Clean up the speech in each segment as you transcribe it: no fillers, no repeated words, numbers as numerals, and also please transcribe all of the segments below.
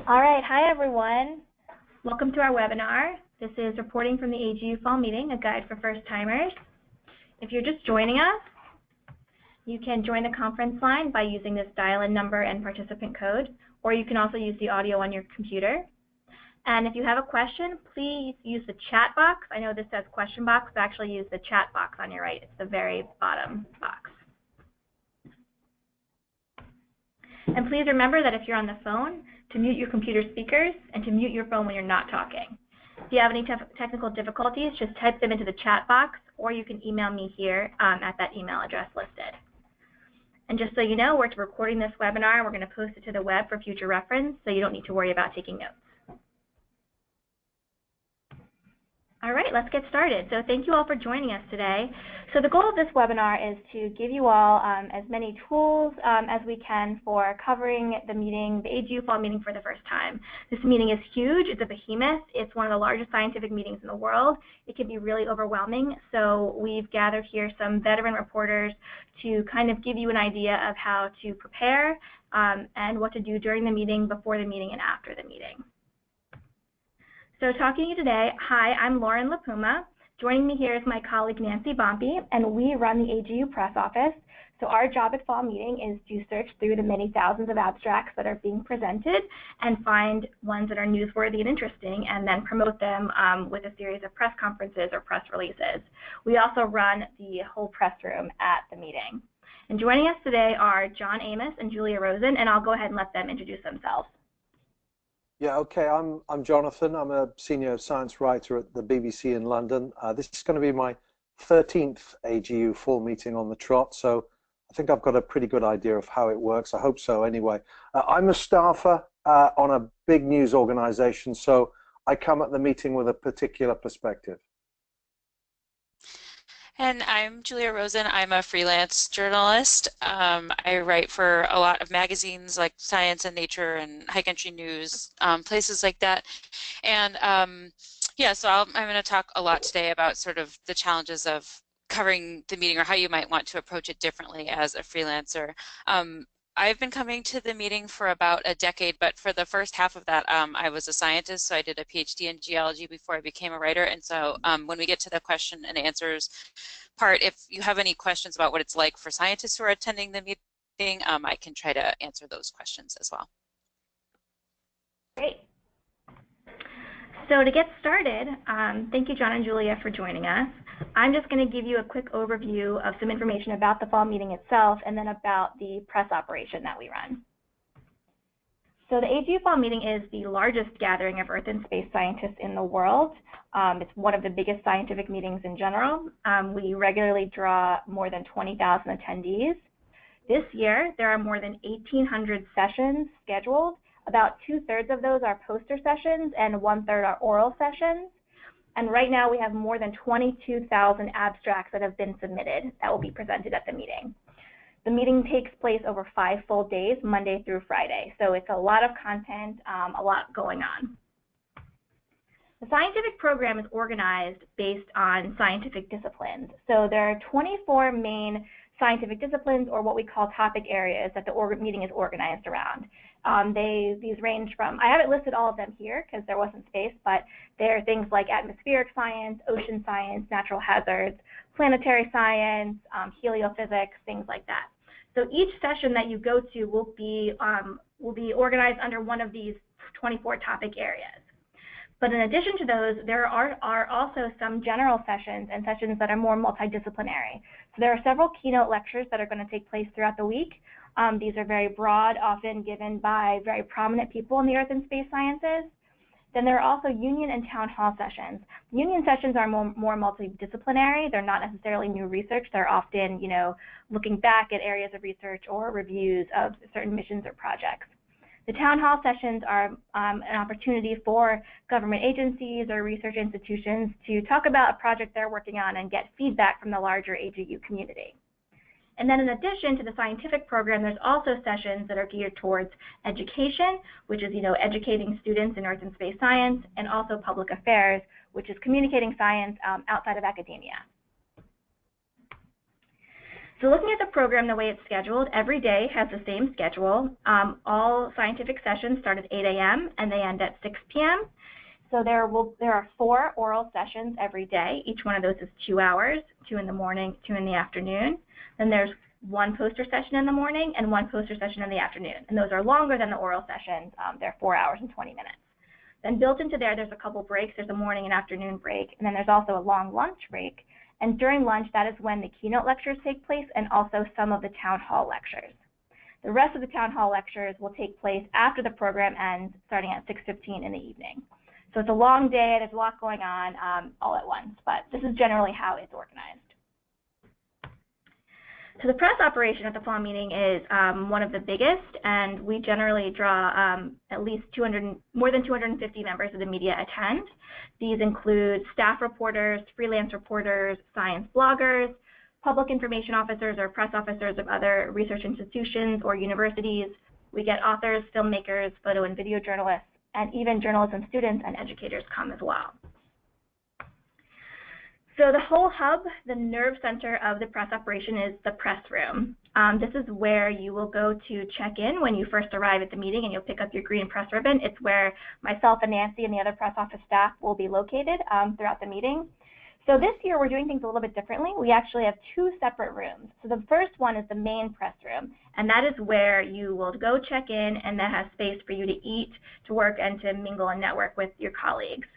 All right, hi everyone. Welcome to our webinar. This is Reporting from the AGU Fall Meeting, a guide for first-timers. If you're just joining us, you can join the conference line by using this dial-in number and participant code, or you can also use the audio on your computer. And if you have a question, please use the chat box. I know this says question box, but actually use the chat box on your right. It's the very bottom box. And please remember that if you're on the phone, to mute your computer speakers and to mute your phone when you're not talking. If you have any technical difficulties, just type them into the chat box, or you can email me here at that email address listed. And just so you know, we're recording this webinar. We're going to post it to the web for future reference, so you don't need to worry about taking notes. All right, let's get started. So thank you all for joining us today. So the goal of this webinar is to give you all as many tools as we can for covering the meeting, the AGU Fall Meeting for the first time. This meeting is huge. It's a behemoth. It's one of the largest scientific meetings in the world. It can be really overwhelming. So we've gathered here some veteran reporters to kind of give you an idea of how to prepare and what to do during the meeting, before the meeting, and after the meeting. So talking to you today, hi, I'm Lauren LaPuma. Joining me here is my colleague Nancy Bompi, and we run the AGU press office. So our job at Fall Meeting is to search through the many thousands of abstracts that are being presented and find ones that are newsworthy and interesting, and then promote them with a series of press conferences or press releases. We also run the whole press room at the meeting. And joining us today are John Amos and Julia Rosen, and I'll go ahead and let them introduce themselves. Yeah, okay, I'm Jonathan. I'm a senior science writer at the BBC in London. This is going to be my 13th AGU Fall Meeting on the trot, so I think I've got a pretty good idea of how it works. I hope so anyway. I'm a staffer on a big news organization, so I come at the meeting with a particular perspective. And I'm Julia Rosen. I'm a freelance journalist. I write for a lot of magazines like Science and Nature and High Country News, places like that. And yeah, so I'm going to talk a lot today about sort of the challenges of covering the meeting, or how you might want to approach it differently as a freelancer. I've been coming to the meeting for about a decade, but for the first half of that, I was a scientist, so I did a PhD in geology before I became a writer. And so when we get to the question and answers part, if you have any questions about what it's like for scientists who are attending the meeting, I can try to answer those questions as well. Great. So to get started, thank you, John and Julia, for joining us. I'm just going to give you a quick overview of some information about the Fall Meeting itself, and then about the press operation that we run. So the AGU Fall Meeting is the largest gathering of Earth and space scientists in the world. It's one of the biggest scientific meetings in general. We regularly draw more than 20,000 attendees. This year, there are more than 1,800 sessions scheduled. About 2/3 of those are poster sessions, and 1/3 are oral sessions. And right now, we have more than 22,000 abstracts that have been submitted that will be presented at the meeting. The meeting takes place over 5 full days, Monday through Friday. So it's a lot of content, a lot going on. The scientific program is organized based on scientific disciplines. So there are 24 main scientific disciplines, or what we call topic areas, that the meeting is organized around. These range from, I haven't listed all of them here because there wasn't space, but there are things like atmospheric science, ocean science, natural hazards, planetary science, heliophysics, things like that. So each session that you go to will be organized under one of these 24 topic areas. But in addition to those, there are also some general sessions and sessions that are more multidisciplinary. So there are several keynote lectures that are going to take place throughout the week. These are very broad, often given by very prominent people in the Earth and space sciences. Then there are also union and town hall sessions. Union sessions are more multidisciplinary. They're not necessarily new research. They're often, looking back at areas of research or reviews of certain missions or projects. The town hall sessions are an opportunity for government agencies or research institutions to talk about a project they're working on and get feedback from the larger AGU community. And then in addition to the scientific program, there's also sessions that are geared towards education, which is, educating students in Earth and space science, and also public affairs, which is communicating science outside of academia. So So looking at the program, the way it's scheduled, every day has the same schedule. All scientific sessions start at 8 a.m. and they end at 6 p.m. So there are 4 oral sessions every day. Each one of those is 2 hours, 2 in the morning, 2 in the afternoon. Then there's 1 poster session in the morning and 1 poster session in the afternoon. And those are longer than the oral sessions. They're 4 hours and 20 minutes. Then built into there's a couple breaks. There's a morning and afternoon break, and then there's also a long lunch break. And during lunch, that is when the keynote lectures take place and also some of the town hall lectures. The rest of the town hall lectures will take place after the program ends, starting at 6:15 in the evening. So it's a long day, there's a lot going on all at once, but this is generally how it's organized. So the press operation at the fall meeting is one of the biggest, and we generally draw at least more than 250 members of the media attend. These include staff reporters, freelance reporters, science bloggers, public information officers or press officers of other research institutions or universities. We get authors, filmmakers, photo and video journalists, and even journalism students and educators come as well. So the whole hub, the nerve center of the press operation, is the press room. This is where you will go to check in when you first arrive at the meeting, and you'll pick up your green press ribbon. It's where myself and Nancy and the other press office staff will be located throughout the meeting. So this year we're doing things a little bit differently. We actually have 2 separate rooms. So the first one is the main press room, and that is where you will go check in, and that has space for you to eat, to work, and to mingle and network with your colleagues.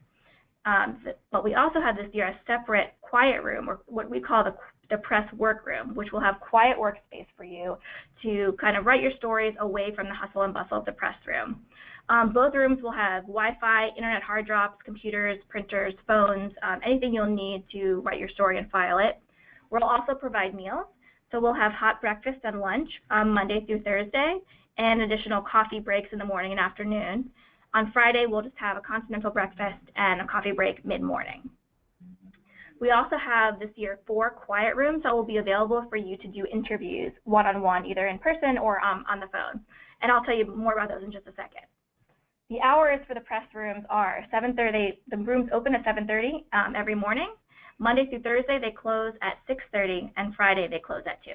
But we also have this year a separate quiet room, or what we call the press workroom, which will have quiet workspace for you to kind of write your stories away from the hustle and bustle of the press room. Both rooms will have Wi-Fi, internet hard drops, computers, printers, phones, anything you'll need to write your story and file it. We'll also provide meals. So we'll have hot breakfast and lunch Monday through Thursday, and additional coffee breaks in the morning and afternoon. On Friday, we'll just have a continental breakfast and a coffee break mid-morning. We also have this year 4 quiet rooms that will be available for you to do interviews one-on-one, either in person or on the phone. And I'll tell you more about those in just a second. The hours for the press rooms are 7:30. The rooms open at 7:30 every morning. Monday through Thursday, they close at 6:30, and Friday, they close at 2.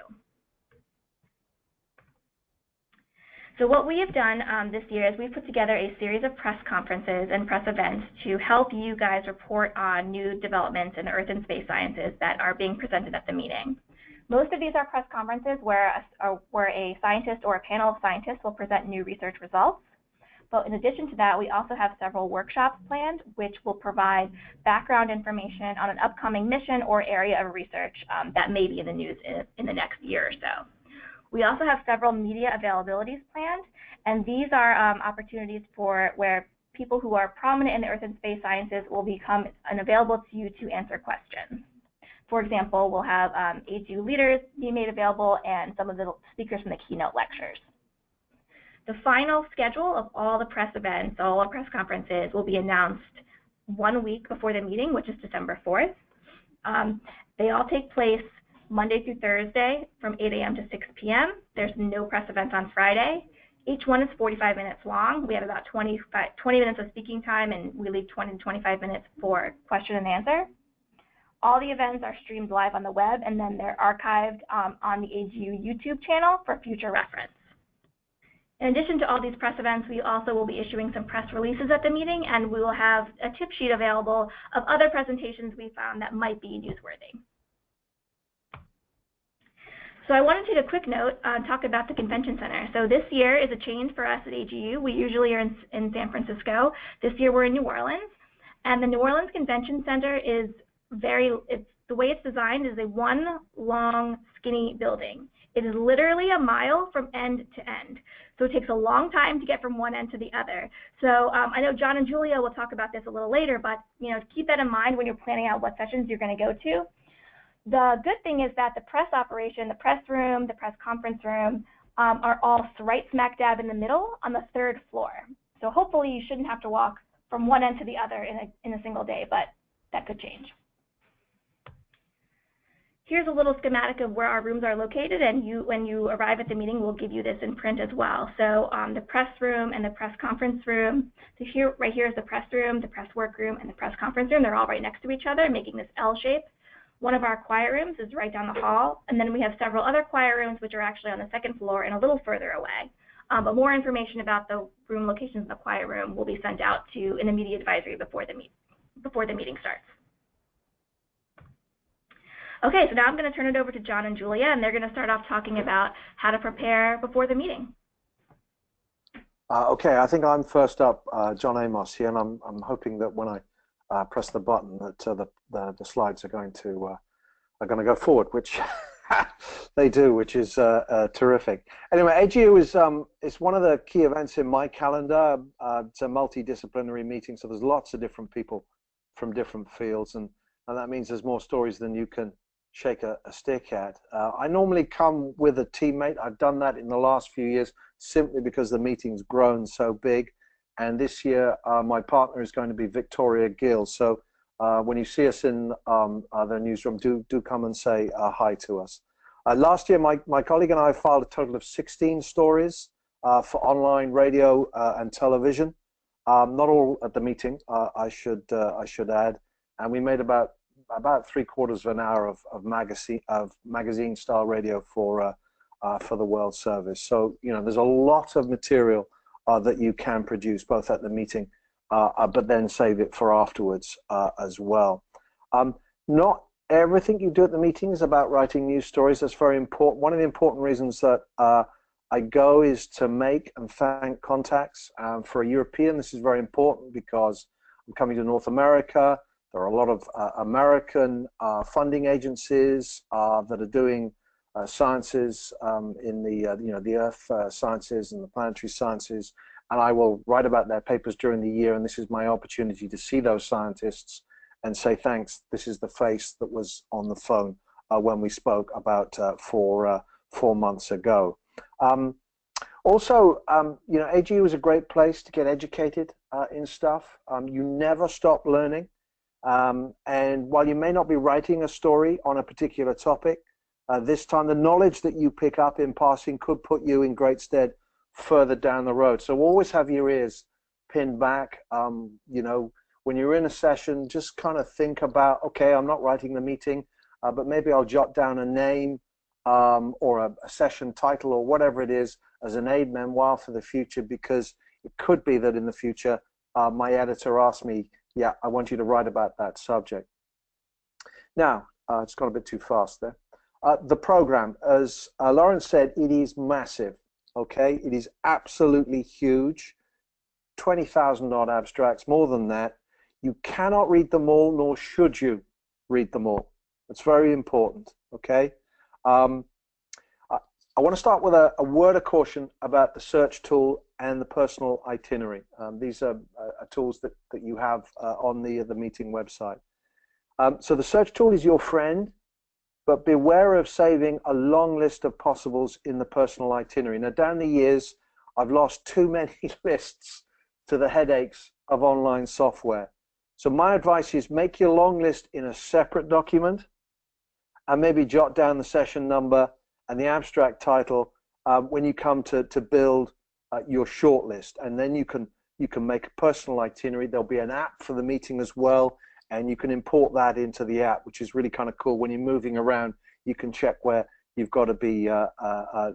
So what we have done this year is we've put together a series of press conferences and press events to help you guys report on new developments in the earth and space sciences that are being presented at the meeting. Most of these are press conferences where a scientist or a panel of scientists will present new research results. But in addition to that, we also have several workshops planned, which will provide background information on an upcoming mission or area of research that may be in the news in the next year or so. We also have several media availabilities planned, and these are opportunities where people who are prominent in the earth and space sciences will become available to you to answer questions. For example, we'll have AGU leaders be made available and some of the speakers from the keynote lectures. The final schedule of all the press events, all our press conferences, will be announced 1 week before the meeting, which is December 4th. They all take place Monday through Thursday from 8 a.m. to 6 p.m. There's no press events on Friday. Each one is 45 minutes long. We have about 20 minutes of speaking time, and we leave 20 to 25 minutes for question and answer. All the events are streamed live on the web, and then they're archived on the AGU YouTube channel for future reference. In addition to all these press events, we also will be issuing some press releases at the meeting, and we will have a tip sheet available of other presentations we found that might be newsworthy. So I wanted to take a quick note, talk about the convention center. So this year is a change for us at AGU. We usually are in San Francisco. This year we're in New Orleans, and the New Orleans Convention Center is the way it's designed is a one long skinny building. It is literally a mile from end to end. So it takes a long time to get from one end to the other. So I know John and Julia will talk about this a little later, but keep that in mind when you're planning out what sessions you're going to go to. The good thing is that the press operation, the press room, the press conference room are all right smack dab in the middle on the 3rd floor. So hopefully you shouldn't have to walk from one end to the other in a single day, but that could change. Here's a little schematic of where our rooms are located, and when you arrive at the meeting, we'll give you this in print as well. So the press room and the press conference room. So right here is the press room, the press workroom, and the press conference room. They're all right next to each other, making this L shape. One of our quiet rooms is right down the hall, and then we have several other quiet rooms which are actually on the second floor and a little further away. But more information about the room locations in the quiet room will be sent out to an immediate advisory before the meeting starts. Okay, so now I'm going to turn it over to John and Julia, and they're going to start off talking about how to prepare before the meeting. Okay, I think I'm first up, John Amos here, and I'm hoping that when I press the button that the slides are going to go forward, which they do, which is terrific. Anyway, AGU is one of the key events in my calendar. It's a multidisciplinary meeting, so there's lots of different people from different fields, and that means there's more stories than you can shake a stick at. I normally come with a teammate. I've done that in the last few years simply because the meeting's grown so big, and this year my partner is going to be Victoria Gill. So when you see us in the newsroom, do come and say hi to us. Last year, my colleague and I filed a total of 16 stories for online radio and television. Not all at the meeting, I should add, and we made about 3/4 of an hour of magazine style radio for the World Service. So there's a lot of material that you can produce both at the meeting, but then save it for afterwards as well. Not everything you do at the meeting is about writing news stories. That's very important. One of the important reasons that I go is to make and thank contacts. For a European, this is very important because I'm coming to North America. There are a lot of American funding agencies that are doing sciences in the earth sciences and the planetary sciences, and I will write about their papers during the year, and this is my opportunity to see those scientists and say thanks. This is the face that was on the phone when we spoke about 4 months ago. Also, AGU is a great place to get educated in stuff. You never stop learning. And while you may not be writing a story on a particular topic, this time the knowledge that you pick up in passing could put you in great stead further down the road. So always have your ears pinned back. When you're in a session, just kind of think about, okay, I'm not writing the meeting, but maybe I'll jot down a name or a session title or whatever it is as an aid memoir for the future, because it could be that in the future my editor asks me, yeah, I want you to write about that subject. Now, it's gone a bit too fast there. The program, as Lauren said, it is massive, okay? It is absolutely huge. 20,000 odd abstracts, more than that. You cannot read them all, nor should you read them all. It's very important, okay? I want to start with a word of caution about the search tool and the personal itinerary. These are tools that you have on the meeting website. So the search tool is your friend, but beware of saving a long list of possibles in the personal itinerary. Now, down the years, I've lost too many lists to the headaches of online software. So my advice is make your long list in a separate document and maybe jot down the session number and the abstract title when you come to build your short list. And then you can make a personal itinerary. There'll be an app for the meeting as well, and you can import that into the app, which is really kind of cool. When you're moving around, you can check where you've got to be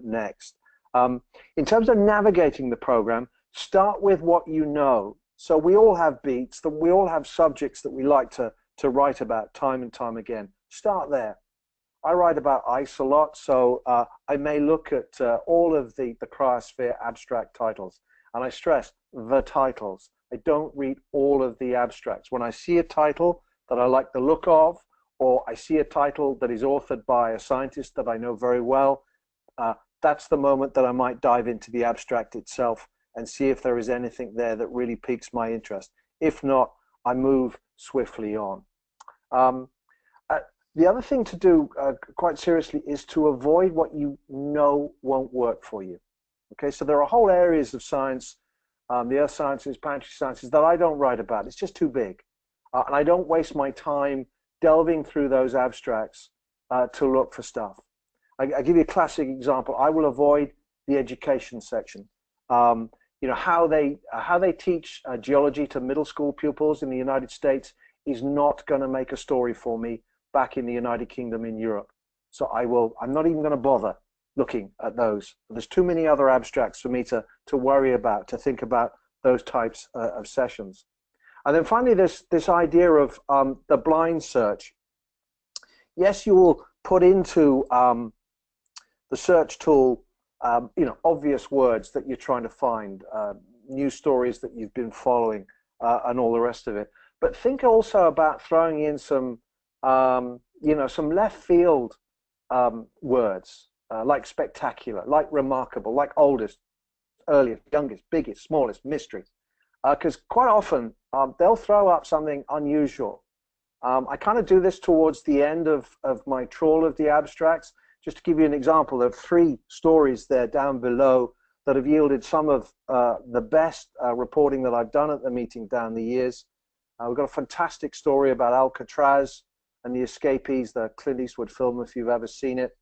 next. In terms of navigating the program, start with what you know. So we all have beats, that we all have subjects that we like to write about time and time again. Start there. I write about ice a lot, so I may look at all of the cryosphere abstract titles, and I stress the titles. I don't read all of the abstracts. When I see a title that I like the look of, or I see a title that is authored by a scientist that I know very well, that's the moment that I might dive into the abstract itself and see if there is anything there that really piques my interest. If not, I move swiftly on. The other thing to do quite seriously is to avoid what you know won't work for you. Okay, so there are whole areas of science, the earth sciences, planetary sciences, that I don't write about. It's just too big. And I don't waste my time delving through those abstracts to look for stuff. I give you a classic example. I will avoid the education section. How they teach geology to middle school pupils in the United States is not going to make a story for me back in the United Kingdom in Europe. So I'm not even going to bother looking at those. There's too many other abstracts for me to worry about, to think about those types of sessions. And then finally, this idea of the blind search. Yes, you will put into the search tool, obvious words that you're trying to find, news stories that you've been following, and all the rest of it. But think also about throwing in some, some left field words, like spectacular, like remarkable, like oldest, earliest, youngest, biggest, smallest, mystery. Because quite often they'll throw up something unusual. I kind of do this towards the end of my trawl of the abstracts. Just to give you an example of 3 stories there down below that have yielded some of the best reporting that I've done at the meeting down the years. We've got a fantastic story about Alcatraz and the escapees, the Clint Eastwood film, if you've ever seen it.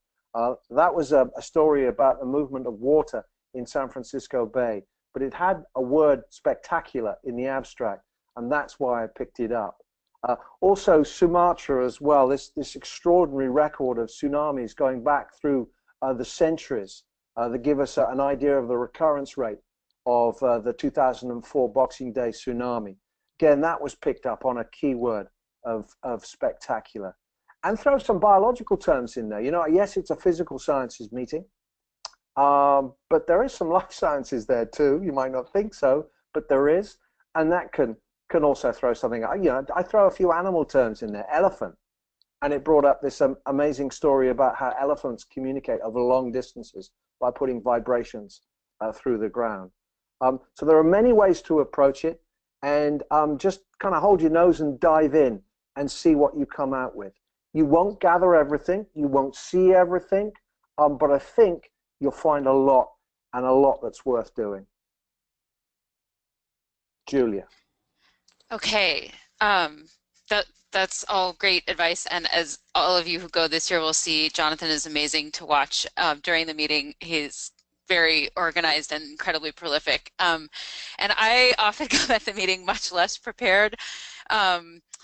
That was a story about the movement of water in San Francisco Bay, but it had a word spectacular in the abstract, and that's why I picked it up. Also Sumatra as well, this extraordinary record of tsunamis going back through the centuries that give us an idea of the recurrence rate of the 2004 Boxing Day tsunami. Again, that was picked up on a keyword of spectacular. And throw some biological terms in there. Yes, it's a physical sciences meeting, but there is some life sciences there too. You might not think so, but there is, and that can also throw something. I throw a few animal terms in there. Elephant, and it brought up this amazing story about how elephants communicate over long distances by putting vibrations through the ground. So there are many ways to approach it, and just kind of hold your nose and dive in and see what you come out with. You won't gather everything, you won't see everything, but I think you'll find a lot, and a lot that's worth doing. Julia. Okay, that's all great advice, and as all of you who go this year will see, Jonathan is amazing to watch during the meeting. He's very organized and incredibly prolific, and I often come at the meeting much less prepared,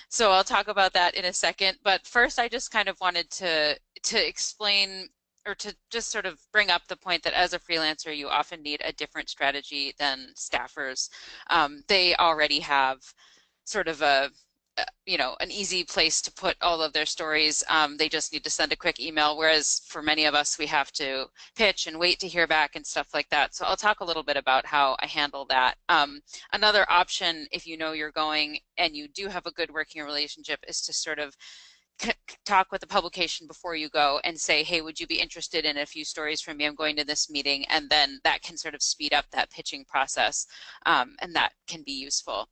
so I'll talk about that in a second. But first, I just kind of wanted to explain, or to just sort of bring up the point that as a freelancer, you often need a different strategy than staffers. They already have sort of an easy place to put all of their stories. They just need to send a quick email, whereas for many of us, we have to pitch and wait to hear back and stuff like that. So I'll talk a little bit about how I handle that. Another option, if you know you're going and you do have a good working relationship, is to sort of talk with the publication before you go and say, hey, would you be interested in a few stories from me? I'm going to this meeting, and then that can sort of speed up that pitching process, and that can be useful.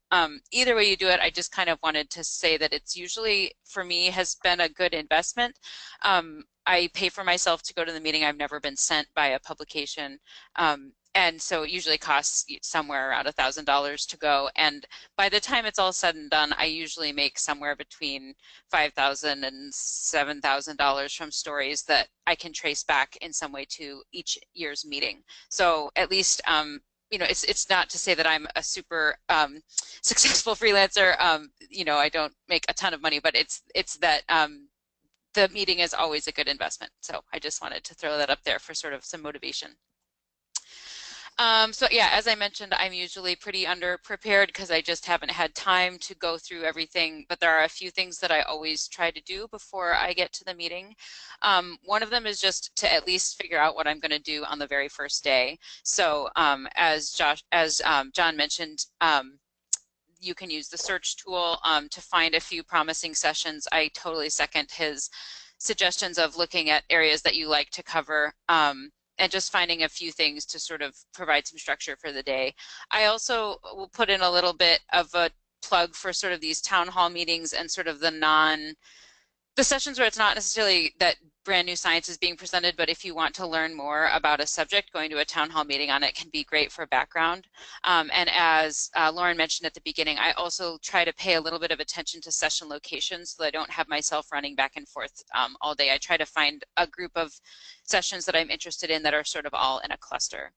Either way you do it, I just kind of wanted to say that it's usually, for me, has been a good investment. I pay for myself to go to the meeting. I've never been sent by a publication. And so it usually costs somewhere around $1,000 to go. And by the time it's all said and done, I usually make somewhere between $5,000 and $7,000 from stories that I can trace back in some way to each year's meeting. So at least, it's not to say that I'm a super successful freelancer. I don't make a ton of money, but it's that the meeting is always a good investment. So I just wanted to throw that up there for sort of some motivation. So yeah, as I mentioned, I'm usually pretty underprepared because I just haven't had time to go through everything, but there are a few things that I always try to do before I get to the meeting. One of them is just to at least figure out what I'm going to do on the very first day. So as John mentioned, you can use the search tool to find a few promising sessions. I totally second his suggestions of looking at areas that you like to cover, and just finding a few things to sort of provide some structure for the day. I also will put in a little bit of a plug for sort of these town hall meetings and sort of the sessions where it's not necessarily that brand new science is being presented, but if you want to learn more about a subject, going to a town hall meeting on it can be great for background. And as Lauren mentioned at the beginning, I also try to pay a little bit of attention to session locations so that I don't have myself running back and forth all day. I try to find a group of sessions that I'm interested in that are sort of all in a cluster.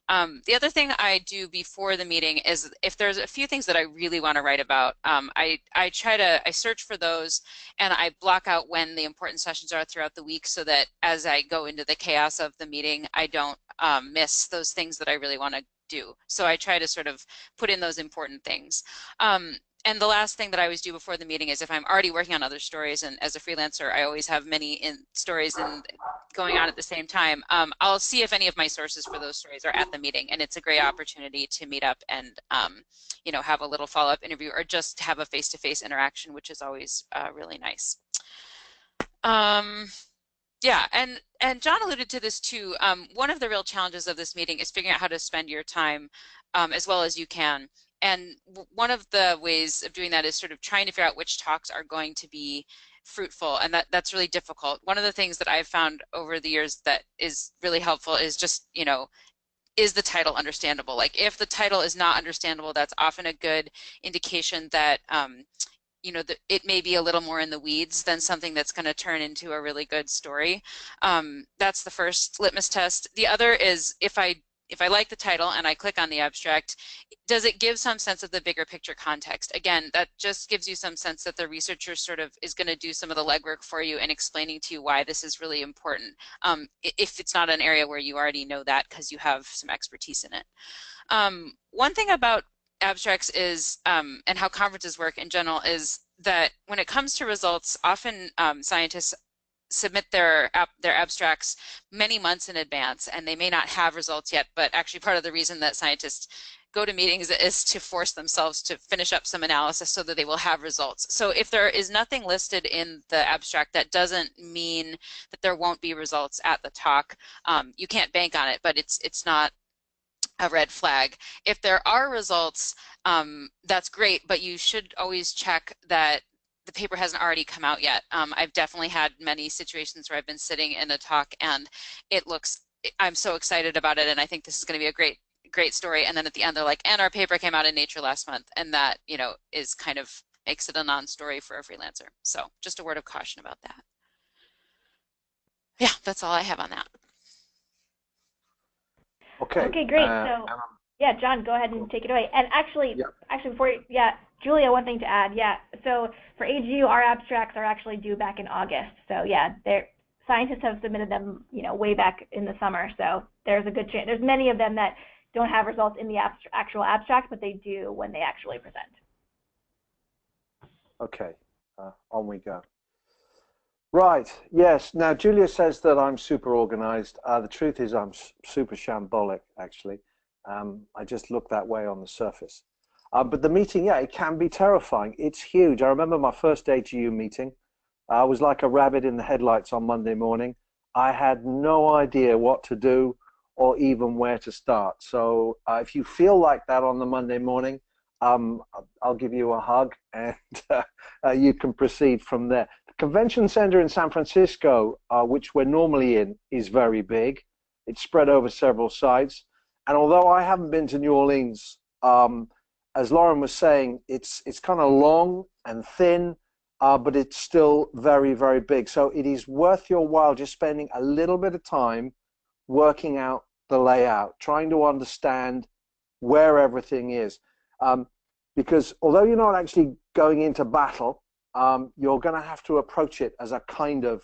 The other thing I do before the meeting is if there's a few things that I really want to write about, I search for those and I block out when the important sessions are throughout the week so that as I go into the chaos of the meeting, I don't miss those things that I really want to do. So I try to sort of put in those important things. And the last thing that I always do before the meeting is if I'm already working on other stories, and as a freelancer, I always have many stories going on at the same time, I'll see if any of my sources for those stories are at the meeting, and it's a great opportunity to meet up and you know, have a little follow-up interview or just have a face-to-face interaction, which is always really nice. Yeah, and John alluded to this too. One of the real challenges of this meeting is figuring out how to spend your time as well as you can. And one of the ways of doing that is sort of trying to figure out which talks are going to be fruitful, and that's really difficult. One of the things that I've found over the years that is really helpful is just, you know, is the title understandable? Like if the title is not understandable, that's often a good indication that you know, it may be a little more in the weeds than something that's going to turn into a really good story. That's the first litmus test. The other is if I like the title and I click on the abstract, does it give some sense of the bigger picture context? Again, that just gives you some sense that the researcher sort of is going to do some of the legwork for you and explaining to you why this is really important, if it's not an area where you already know that because you have some expertise in it. One thing about abstracts is, and how conferences work in general, is that when it comes to results, often scientists submit their abstracts many months in advance, and they may not have results yet, but actually part of the reason that scientists go to meetings is to force themselves to finish up some analysis so that they will have results. So if there is nothing listed in the abstract, that doesn't mean that there won't be results at the talk. You can't bank on it, but it's not a red flag. If there are results, that's great, but you should always check that the paper hasn't already come out yet. I've definitely had many situations where I've been sitting in a talk and I'm so excited about it and I think this is going to be a great story, and then at the end they're like, and our paper came out in Nature last month, and that, you know, is kind of makes it a non-story for a freelancer. So just a word of caution about that. Yeah, that's all I have on that. Okay. Okay, great. So, yeah, John, go ahead and take it away. And actually, before Julia, one thing to add. Yeah, so for AGU, our abstracts are actually due back in August. So yeah, scientists have submitted them, you know, way back in the summer. So there's a good chance. There's many of them that don't have results in the actual abstract, but they do when they actually present. Okay, on we go. Right, yes. Now, Julia says that I'm super organized. The truth is I'm super shambolic, actually. I just look that way on the surface. But the meeting, yeah, it can be terrifying. It's huge. I remember my first AGU meeting. I was like a rabbit in the headlights on Monday morning. I had no idea what to do or even where to start. So if you feel like that on the Monday morning, I'll give you a hug and you can proceed from there. The convention center in San Francisco, which we're normally in, is very big. It's spread over several sites. And although I haven't been to New Orleans, as Lauren was saying, it's kind of long and thin, but it's still very, very big. So it is worth your while just spending a little bit of time working out the layout, trying to understand where everything is. Because although you're not actually going into battle, you're going to have to approach it as a kind of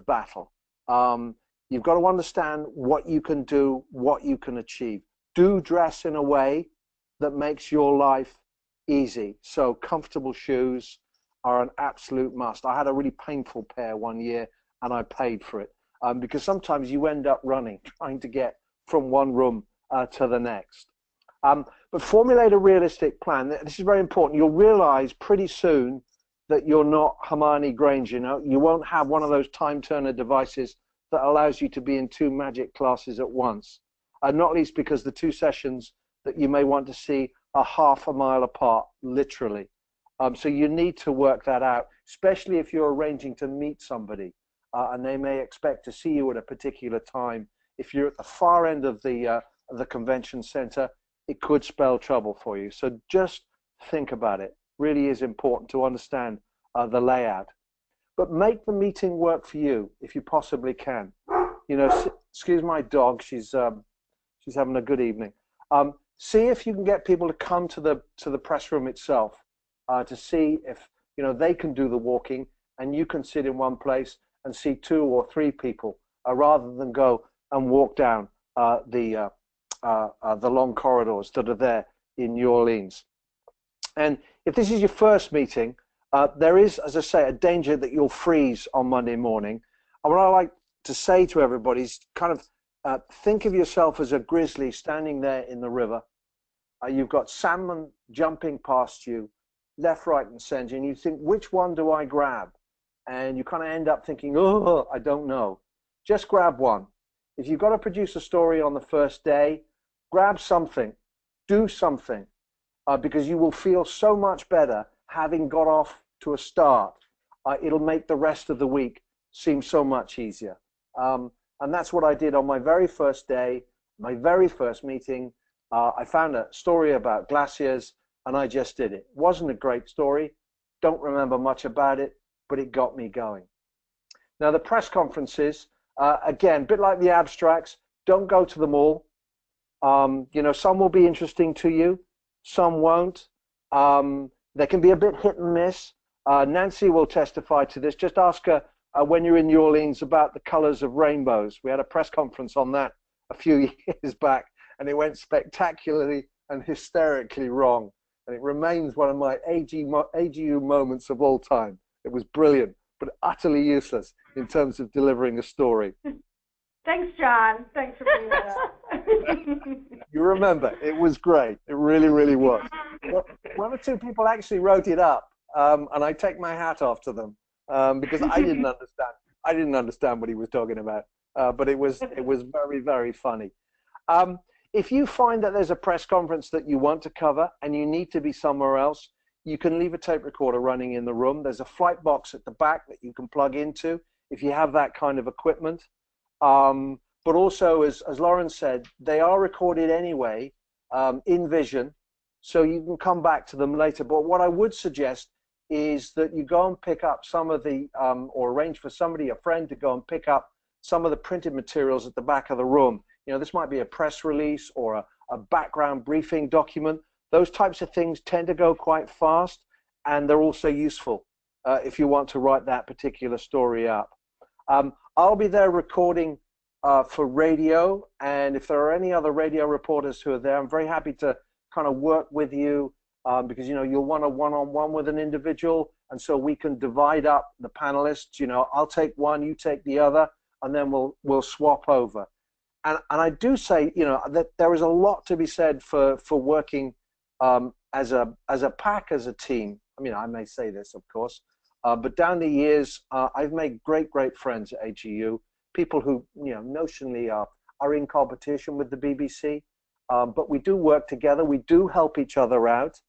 battle. You've got to understand what you can do, what you can achieve. Do dress in a way that makes your life easy. So comfortable shoes are an absolute must. I had a really painful pair one year and I paid for it because sometimes you end up running, trying to get from one room to the next. But formulate a realistic plan. This is very important. You'll realize pretty soon that you're not Hermione Granger. You know, you won't have one of those time turner devices that allows you to be in 2 magic classes at once. Not least because the 2 sessions that you may want to see are half a mile apart, literally. So you need to work that out, especially if you're arranging to meet somebody and they may expect to see you at a particular time. If you're at the far end of the convention center, it could spell trouble for you. So just think about it. Really is important to understand the layout. But make the meeting work for you if you possibly can. You know, excuse my dog. She's She's having a good evening. See if you can get people to come to the press room itself to see if they can do the walking, and you can sit in one place and see 2 or 3 people rather than go and walk down the long corridors that are there in New Orleans. And if this is your first meeting, there is, as I say, a danger that you'll freeze on Monday morning. And what I like to say to everybody is kind of think of yourself as a grizzly standing there in the river. You've got salmon jumping past you, left, right, and center, and you think, which one do I grab? And you kind of end up thinking, oh, I don't know. Just grab one. If you've got to produce a story on the first day, grab something, do something, because you will feel so much better having got off to a start. It'll make the rest of the week seem so much easier. And that's what I did on my very first day, my very first meeting. I found a story about glaciers, and I just did it. Wasn't a great story, don't remember much about it, but it got me going. Now the press conferences, again, a bit like the abstracts, don't go to them all. Some will be interesting to you, some won't. They can be a bit hit and miss. Nancy will testify to this. Just ask her when you're in New Orleans about the colors of rainbows. We had a press conference on that a few years back, and it went spectacularly and hysterically wrong. And it remains one of my AGU moments of all time. It was brilliant, but utterly useless in terms of delivering a story. Thanks, John. Thanks for bringing that up. You remember, it was great. It really, really was. Well, 1 or 2 people actually wrote it up, and I take my hat off to them because I didn't understand. I didn't understand what he was talking about, but it was very, very funny. If you find that there's a press conference that you want to cover and you need to be somewhere else, you can leave a tape recorder running in the room. There's a flight box at the back that you can plug into if you have that kind of equipment. But also, as Lauren said, they are recorded anyway in Vision, so you can come back to them later. But what I would suggest is that you go and pick up some of the, or arrange for somebody, a friend, to go and pick up some of the printed materials at the back of the room. This might be a press release or a background briefing document. Those types of things tend to go quite fast, and they're also useful if you want to write that particular story up. I'll be there recording for radio, and if there are any other radio reporters who are there, I'm very happy to kind of work with you because you'll want a one-on-one with an individual, and so we can divide up the panelists. I'll take one, you take the other, and then we'll swap over. And I do say, that there is a lot to be said for working as a pack, as a team. I mean, I may say this, of course, but down the years, I've made great friends at AGU. People who, notionally are in competition with the BBC, but we do work together. We do help each other out.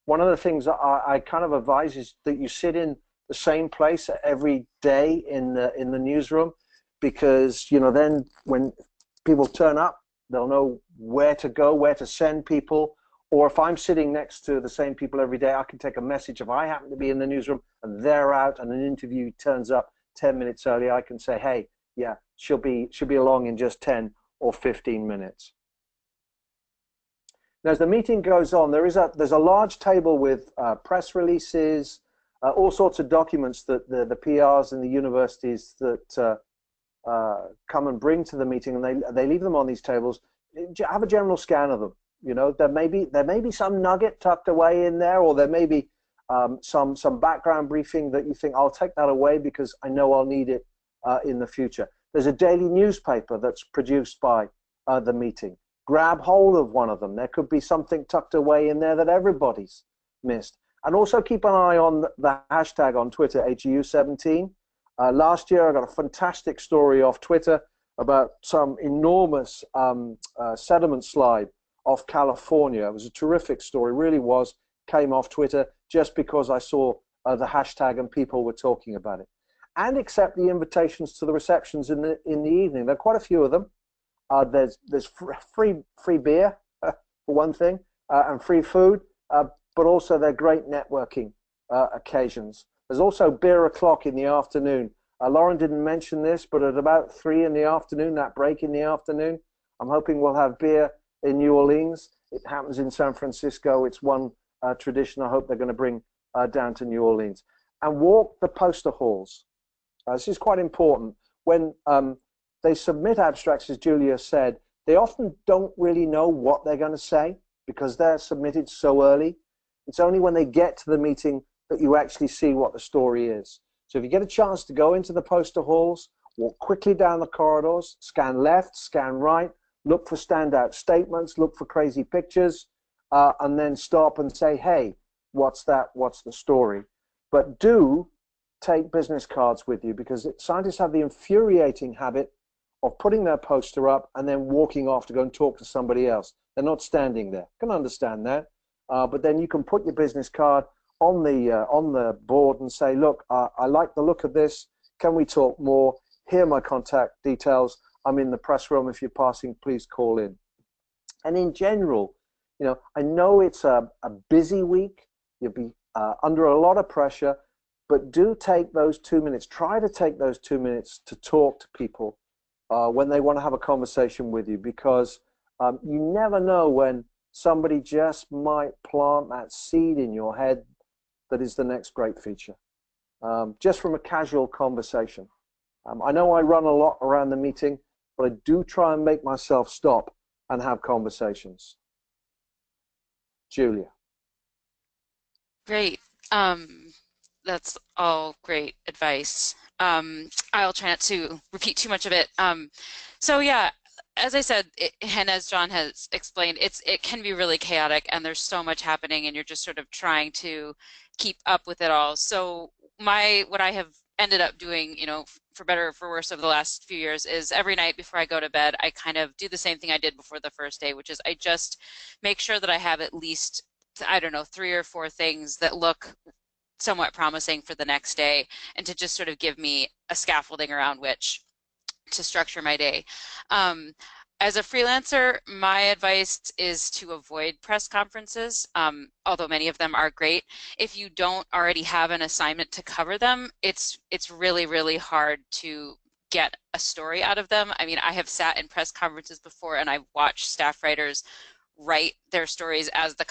One of the things that I kind of advise is that you sit in the same place every day in the newsroom, because then when people turn up, they'll know where to go, where to send people. Or if I'm sitting next to the same people every day, I can take a message. If I happen to be in the newsroom and they're out and an interview turns up 10 minutes early, I can say, hey, yeah, she'll be along in just 10 or 15 minutes. Now, as the meeting goes on, there's a large table with press releases, all sorts of documents that the PRs and the universities that come and bring to the meeting, and they leave them on these tables. Have a general scan of them. There may be some nugget tucked away in there, or there may be some background briefing that you think, I'll take that away because I know I'll need it in the future. There's a daily newspaper that's produced by the meeting. Grab hold of one of them. There could be something tucked away in there that everybody's missed. And also keep an eye on the hashtag on Twitter, AGU17. Last year, I got a fantastic story off Twitter about some enormous sediment slide off California. It was a terrific story, really was. Came off Twitter just because I saw the hashtag and people were talking about it. And accept the invitations to the receptions in the evening. There are quite a few of them. There's free beer for one thing, and free food, but also they're great networking occasions. There's also beer o'clock in the afternoon. Lauren didn't mention this, but at about 3 in the afternoon, that break in the afternoon, I'm hoping we'll have beer in New Orleans. It happens in San Francisco. It's one tradition I hope they're going to bring down to New Orleans. And walk the poster halls. This is quite important. When they submit abstracts, as Julia said, they often don't really know what they're going to say because they're submitted so early. It's only when they get to the meeting that you actually see what the story is. So if you get a chance to go into the poster halls, walk quickly down the corridors, scan left, scan right, look for standout statements, look for crazy pictures, and then stop and say, hey, what's that? What's the story? But do take business cards with you, because scientists have the infuriating habit of putting their poster up and then walking off to go and talk to somebody else. They're not standing there. I can understand that. But then you can put your business card on the board and say, look, I like the look of this. Can we talk more? Here are my contact details. I'm in the press room. If you're passing, please call in. And in general, I know it's a busy week. You'll be under a lot of pressure, but do take those 2 minutes. Try to take those 2 minutes to talk to people when they want to have a conversation with you, because you never know when somebody just might plant that seed in your head that is the next great feature, just from a casual conversation. I know I run a lot around the meeting, but I do try and make myself stop and have conversations. Julia. Great. That's all great advice. I'll try not to repeat too much of it. So yeah, as I said, and as John has explained, it can be really chaotic, and there's so much happening, and you're just sort of trying to keep up with it all. So what I have ended up doing, for better or for worse over the last few years, is every night before I go to bed, I kind of do the same thing I did before the first day, which is I just make sure that I have at least, I don't know, 3 or 4 things that look somewhat promising for the next day, and to just sort of give me a scaffolding around which to structure my day. As a freelancer, my advice is to avoid press conferences, although many of them are great. If you don't already have an assignment to cover them, it's really, really hard to get a story out of them. I mean, I have sat in press conferences before, and I've watched staff writers write their stories as the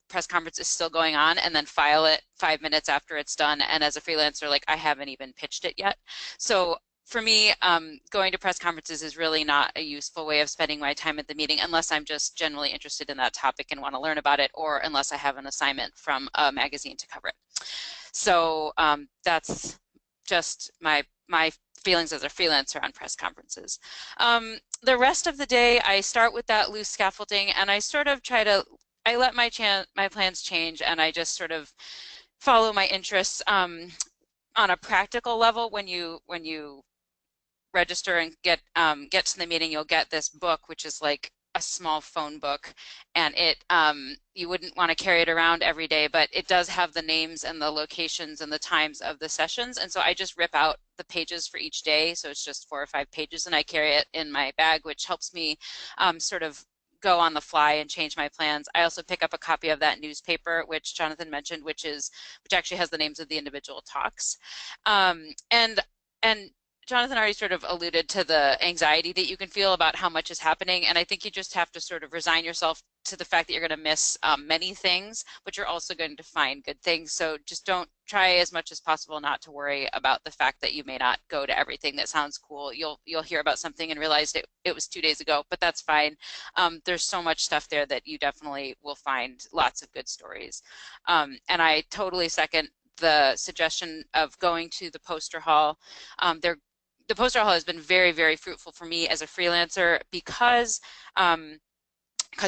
press conference is still going on, and then file it 5 minutes after it's done. And as a freelancer, like, I haven't even pitched it yet. So for me, going to press conferences is really not a useful way of spending my time at the meeting, unless I'm just generally interested in that topic and want to learn about it, or unless I have an assignment from a magazine to cover it. So that's just my feelings as a freelancer on press conferences. The rest of the day, I start with that loose scaffolding, and I sort of I let my plans change, and I just sort of follow my interests. On a practical level, when you register and get to the meeting, you'll get this book, which is like a small phone book, and you wouldn't want to carry it around every day, but it does have the names and the locations and the times of the sessions. And so I just rip out the pages for each day, so it's just 4 or 5 pages, and I carry it in my bag, which helps me sort of go on the fly and change my plans. I also pick up a copy of that newspaper, which Jonathan mentioned, which actually has the names of the individual talks. And Jonathan already sort of alluded to the anxiety that you can feel about how much is happening, and I think you just have to sort of resign yourself to the fact that you're going to miss many things, but you're also going to find good things. So just don't try as much as possible not to worry about the fact that you may not go to everything that sounds cool. You'll hear about something and realize it was 2 days ago, but that's fine. There's so much stuff there that you definitely will find lots of good stories. And I totally second the suggestion of going to the poster hall. The poster hall has been very, very fruitful for me as a freelancer, because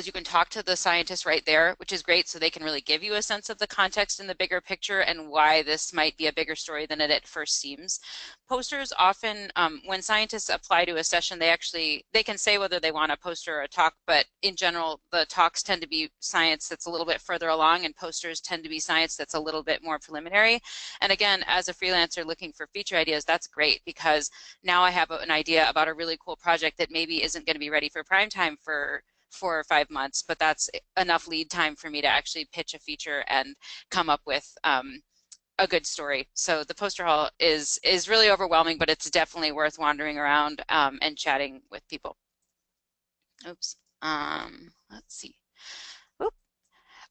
you can talk to the scientists right there, which is great, so they can really give you a sense of the context in the bigger picture and why this might be a bigger story than it at first seems. Posters often, when scientists apply to a session, they can say whether they want a poster or a talk, but in general, the talks tend to be science that's a little bit further along, and posters tend to be science that's a little bit more preliminary. And again, as a freelancer looking for feature ideas, that's great, because now I have an idea about a really cool project that maybe isn't going to be ready for prime time for 4 or 5 months, but that's enough lead time for me to actually pitch a feature and come up with a good story. So the poster hall is really overwhelming, but it's definitely worth wandering around and chatting with people. Oops. Let's see. Oop.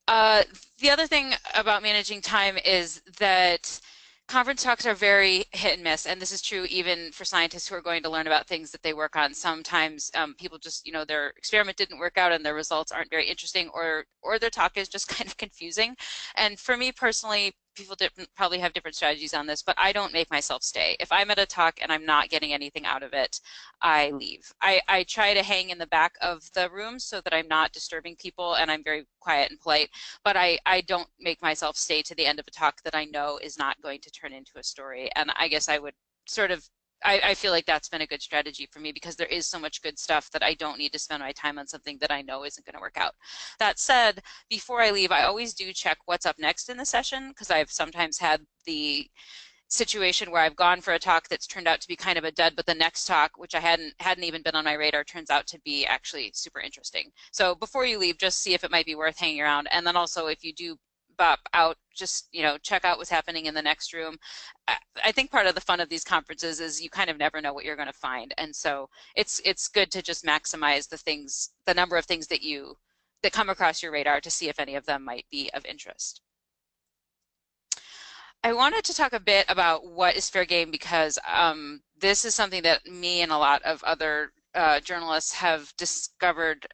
Uh, the other thing about managing time is that conference talks are very hit and miss, and this is true even for scientists who are going to learn about things that they work on. Sometimes people just, their experiment didn't work out and their results aren't very interesting, or their talk is just kind of confusing. And for me personally, people probably have different strategies on this, but I don't make myself stay. If I'm at a talk and I'm not getting anything out of it, I leave. I try to hang in the back of the room so that I'm not disturbing people and I'm very quiet and polite, but I don't make myself stay to the end of a talk that I know is not going to turn into a story. And I guess I would sort of, I feel like that's been a good strategy for me because there is so much good stuff that I don't need to spend my time on something that I know isn't going to work out. That said, before I leave, I always do check what's up next in the session because I've sometimes had the situation where I've gone for a talk that's turned out to be kind of a dud, but the next talk, which I hadn't even been on my radar, turns out to be actually super interesting. So before you leave, just see if it might be worth hanging around. And then also if you do bop out, just check out what's happening in the next room. I think part of the fun of these conferences is you kind of never know what you're going to find, and so it's good to just maximize the number of things that come across your radar to see if any of them might be of interest. I wanted to talk a bit about what is fair game because this is something that me and a lot of other journalists have discovered.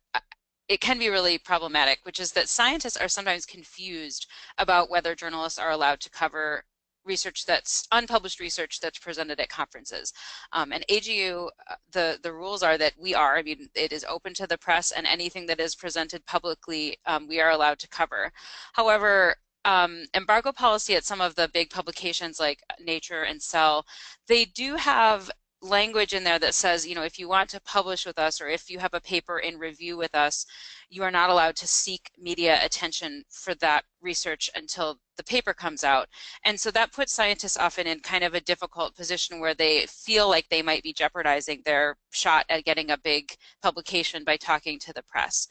It can be really problematic, which is that scientists are sometimes confused about whether journalists are allowed to cover research that's unpublished research that's presented at conferences. And AGU, the rules are that I mean, it is open to the press, and anything that is presented publicly, we are allowed to cover. However, embargo policy at some of the big publications like Nature and Cell, they do have language in there that says, if you want to publish with us or if you have a paper in review with us, you are not allowed to seek media attention for that research until the paper comes out. And so that puts scientists often in kind of a difficult position where they feel like they might be jeopardizing their shot at getting a big publication by talking to the press.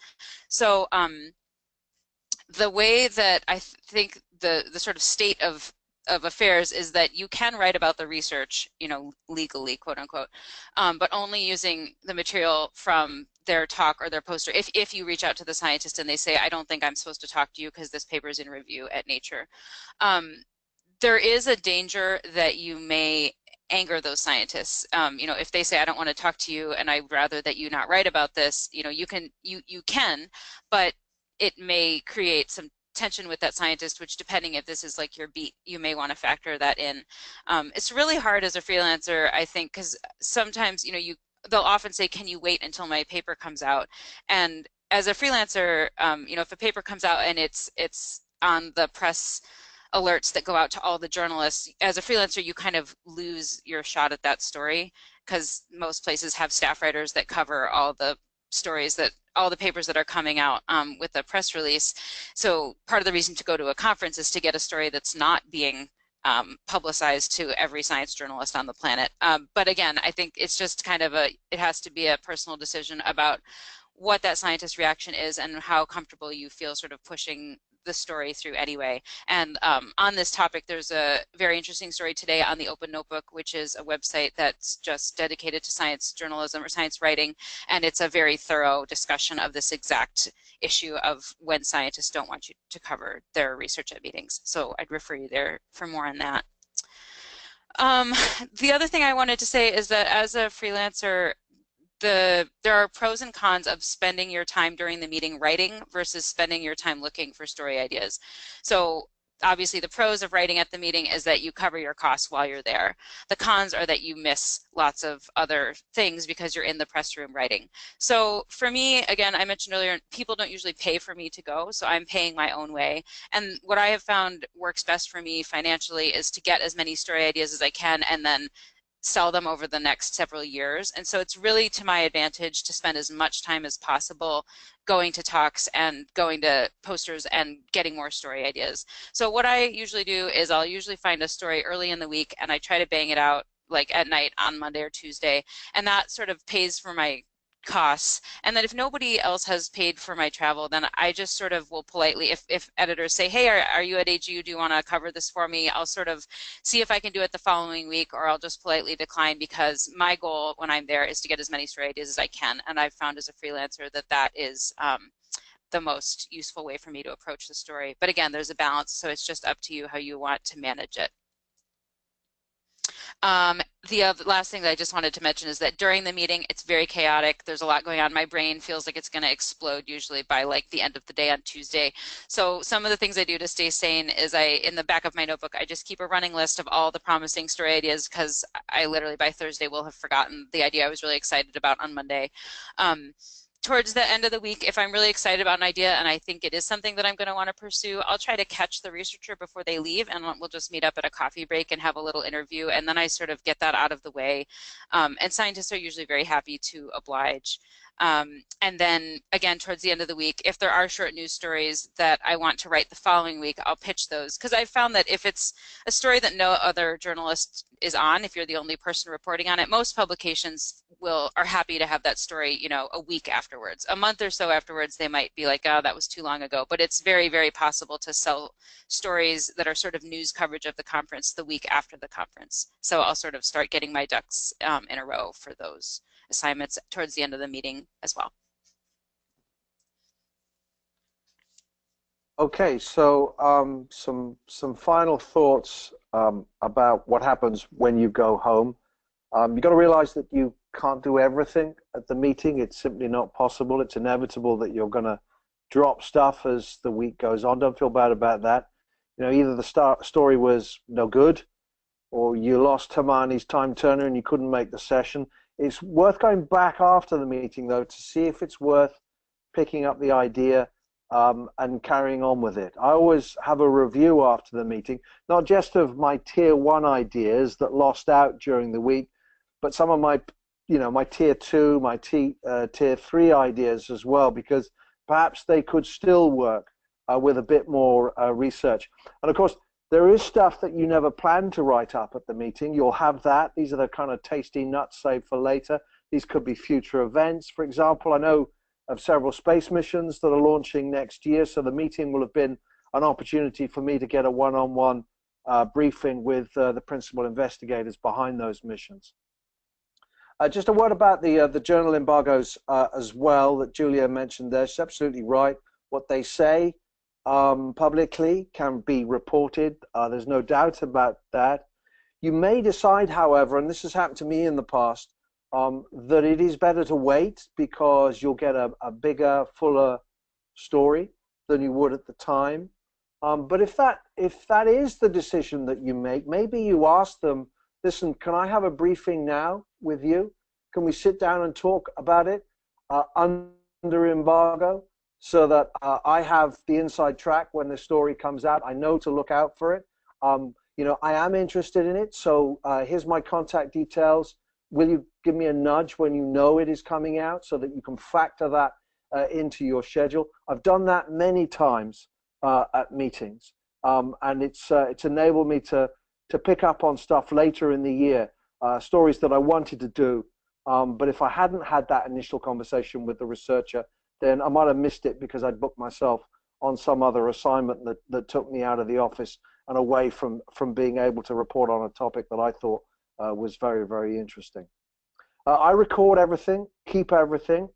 So the way that I think the sort of state of affairs is that you can write about the research, legally, quote unquote, but only using the material from their talk or their poster. If you reach out to the scientist and they say, I don't think I'm supposed to talk to you because this paper is in review at Nature, there is a danger that you may anger those scientists. If they say, I don't want to talk to you and I'd rather that you not write about this, you can, but it may create some tension with that scientist, which depending if this is like your beat, you may want to factor that in. It's really hard as a freelancer, I think, because sometimes, they'll often say, can you wait until my paper comes out? And as a freelancer, if a paper comes out and it's on the press alerts that go out to all the journalists, as a freelancer, you kind of lose your shot at that story because most places have staff writers that cover all the stories all the papers that are coming out with the press release. So part of the reason to go to a conference is to get a story that's not being publicized to every science journalist on the planet. But again, I think it's just kind of it has to be a personal decision about what that scientist reaction is and how comfortable you feel sort of pushing the story through anyway. And on this topic, there's a very interesting story today on the Open Notebook, which is a website that's just dedicated to science journalism or science writing. And it's a very thorough discussion of this exact issue of when scientists don't want you to cover their research at meetings. So I'd refer you there for more on that. The other thing I wanted to say is that as a freelancer, there are pros and cons of spending your time during the meeting writing versus spending your time looking for story ideas. So obviously the pros of writing at the meeting is that you cover your costs while you're there. The cons are that you miss lots of other things because you're in the press room writing. So for me, again, I mentioned earlier, people don't usually pay for me to go, so I'm paying my own way. And what I have found works best for me financially is to get as many story ideas as I can and then sell them over the next several years. And so it's really to my advantage to spend as much time as possible going to talks and going to posters and getting more story ideas. So what I usually do is I'll usually find a story early in the week and I try to bang it out like at night on Monday or Tuesday. And that sort of pays for my costs. And then if nobody else has paid for my travel, then I just sort of will politely, if editors say, hey, are you at AGU? Do you want to cover this for me? I'll sort of see if I can do it the following week, or I'll just politely decline, because my goal when I'm there is to get as many story ideas as I can. And I've found as a freelancer that that is the most useful way for me to approach the story. But again, there's a balance, so it's just up to you how you want to manage it. The last thing that I just wanted to mention is that during the meeting, it's very chaotic. There's a lot going on. My brain feels like it's going to explode usually by like the end of the day on Tuesday. So some of the things I do to stay sane is in the back of my notebook, I just keep a running list of all the promising story ideas, because I literally by Thursday will have forgotten the idea I was really excited about on Monday. Towards the end of the week, if I'm really excited about an idea and I think it is something that I'm going to want to pursue, I'll try to catch the researcher before they leave, and we'll just meet up at a coffee break and have a little interview, and then I sort of get that out of the way. And scientists are usually very happy to oblige. And then again, towards the end of the week, if there are short news stories that I want to write the following week, I'll pitch those, because I've found that if it's a story that no other journalist is on, if you're the only person reporting on it, most publications are happy to have that story, you know, a week afterwards. A month or so afterwards, they might be like, oh, that was too long ago. But it's very, very possible to sell stories that are sort of news coverage of the conference the week after the conference. So I'll sort of start getting my ducks in a row for those assignments towards the end of the meeting as well. Okay, so some final thoughts about what happens when you go home. You've got to realize that you can't do everything at the meeting. It's simply not possible. It's inevitable that you're going to drop stuff as the week goes on. Don't feel bad about that. You know, either the story was no good, or you lost Hermione's time turner and you couldn't make the session. It's worth going back after the meeting, though, to see if it's worth picking up the idea and carrying on with it. I always have a review after the meeting, not just of my tier 1 ideas that lost out during the week, but some of my, you know, my tier 2, my tier 3 ideas as well, because perhaps they could still work with a bit more research. And of course, there is stuff that you never planned to write up at the meeting. You'll have that. These are the kind of tasty nuts saved for later. These could be future events. For example, I know of several space missions that are launching next year, so the meeting will have been an opportunity for me to get a one-on-one briefing with the principal investigators behind those missions. Just a word about the journal embargoes as well that Julia mentioned there. She's absolutely right. What they say publicly can be reported. There's no doubt about that. You may decide, however, and this has happened to me in the past, that it is better to wait, because you'll get a bigger, fuller story than you would at the time. But if that is the decision that you make, maybe you ask them, listen, can I have a briefing now with you? Can we sit down and talk about it under embargo, so that I have the inside track when the story comes out? I know to look out for it. You know, I am interested in it, so here's my contact details. Will you give me a nudge when you know it is coming out, so that you can factor that into your schedule? I've done that many times at meetings, and it's enabled me to pick up on stuff later in the year, stories that I wanted to do, but if I hadn't had that initial conversation with the researcher, then I might have missed it, because I'd booked myself on some other assignment that took me out of the office and away from being able to report on a topic that I thought was very, very interesting. I record everything, keep everything,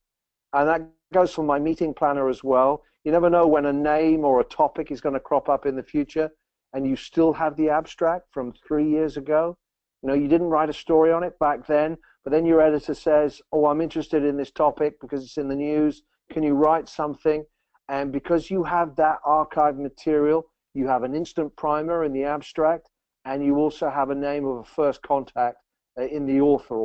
and that goes for my meeting planner as well. You never know when a name or a topic is going to crop up in the future, and you still have the abstract from 3 years ago. You know, you didn't write a story on it back then, but then your editor says, oh, I'm interested in this topic because it's in the news. Can you write something? And because you have that archived material, you have an instant primer in the abstract, and you also have a name of a first contact in the author,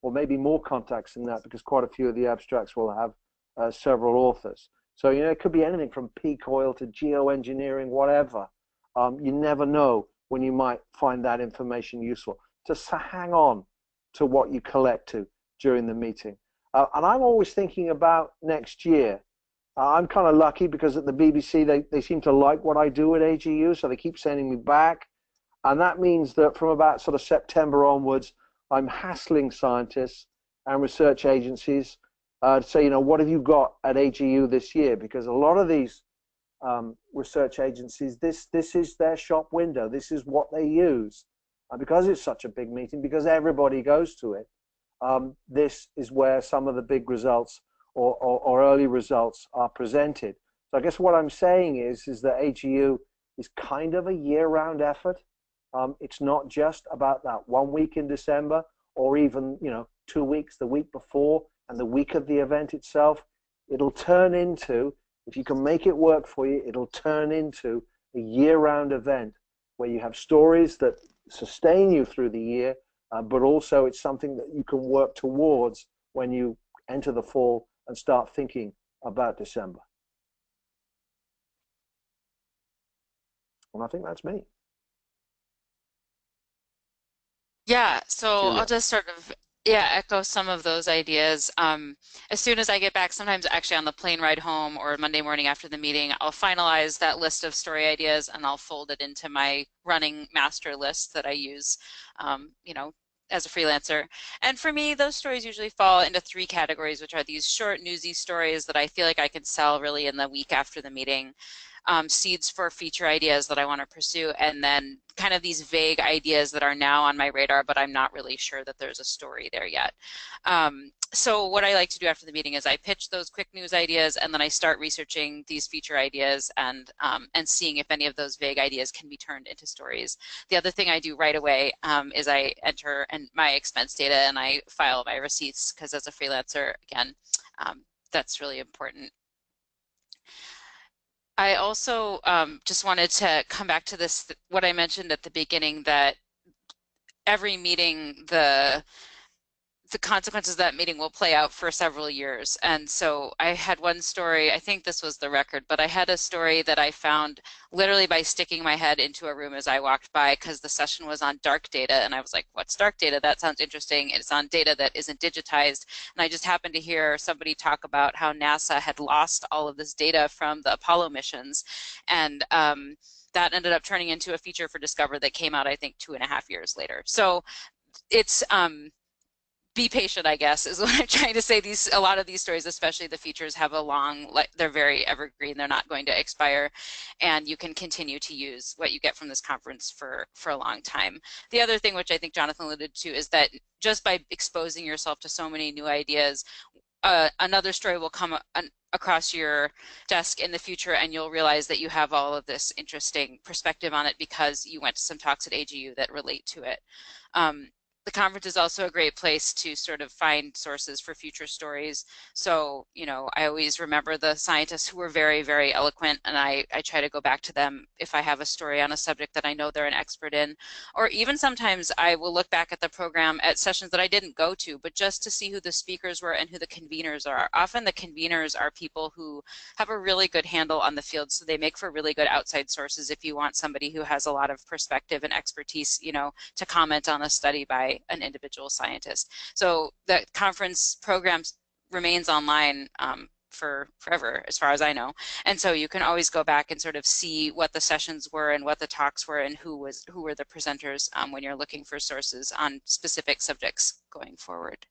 or maybe more contacts in that, because quite a few of the abstracts will have several authors. So, you know, it could be anything from peak oil to geoengineering, whatever. You never know when you might find that information useful. Just hang on to what you collect to during the meeting. And I'm always thinking about next year. I'm kind of lucky because at the BBC, they seem to like what I do at AGU, so they keep sending me back. And that means that from about sort of September onwards, I'm hassling scientists and research agencies say, you know, what have you got at AGU this year? Because a lot of these research agencies, this is their shop window. This is what they use. Because it's such a big meeting, because everybody goes to it, this is where some of the big results or early results are presented. So I guess what I'm saying is that AGU is kind of a year-round effort. It's not just about that 1 week in December, or even, you know, 2 weeks, the week before and the week of the event itself. It'll turn into, if you can make it work for you, it'll turn into a year-round event where you have stories that sustain you through the year, but also it's something that you can work towards when you enter the fall and start thinking about December. And I think that's me. Yeah, so Julia. I'll just sort of, yeah, echo some of those ideas. As soon as I get back, sometimes actually on the plane ride home or Monday morning after the meeting, I'll finalize that list of story ideas and I'll fold it into my running master list that I use, you know, as a freelancer. And for me, those stories usually fall into three categories, which are these short, newsy stories that I feel like I can sell really in the week after the meeting. Seeds for feature ideas that I want to pursue, and then kind of these vague ideas that are now on my radar, but I'm not really sure that there's a story there yet. So what I like to do after the meeting is I pitch those quick news ideas, and then I start researching these feature ideas and seeing if any of those vague ideas can be turned into stories. The other thing I do right away is I enter my expense data and I file my receipts, because as a freelancer, again, that's really important. I also just wanted to come back to this, what I mentioned at the beginning, that every meeting, the consequences of that meeting will play out for several years. And so I had one story, I think this was the record, but I had a story that I found literally by sticking my head into a room as I walked by, because the session was on dark data. And I was like, what's dark data? That sounds interesting. It's on data that isn't digitized. And I just happened to hear somebody talk about how NASA had lost all of this data from the Apollo missions. And that ended up turning into a feature for Discover that came out, I think, 2.5 years later. So it's, be patient, I guess, is what I'm trying to say. A lot of these stories, especially the features, have a long, they're very evergreen. They're not going to expire, and you can continue to use what you get from this conference for a long time. The other thing, which I think Jonathan alluded to, is that just by exposing yourself to so many new ideas, another story will come across your desk in the future, and you'll realize that you have all of this interesting perspective on it because you went to some talks at AGU that relate to it. The conference is also a great place to sort of find sources for future stories. So, you know, I always remember the scientists who were very, very eloquent, and I try to go back to them if I have a story on a subject that I know they're an expert in. Or even sometimes I will look back at the program at sessions that I didn't go to, but just to see who the speakers were and who the conveners are. Often the conveners are people who have a really good handle on the field, so they make for really good outside sources if you want somebody who has a lot of perspective and expertise, you know, to comment on a study by an individual scientist. So the conference program remains online for forever, as far as I know. And so you can always go back and sort of see what the sessions were and what the talks were and who were the presenters when you're looking for sources on specific subjects going forward.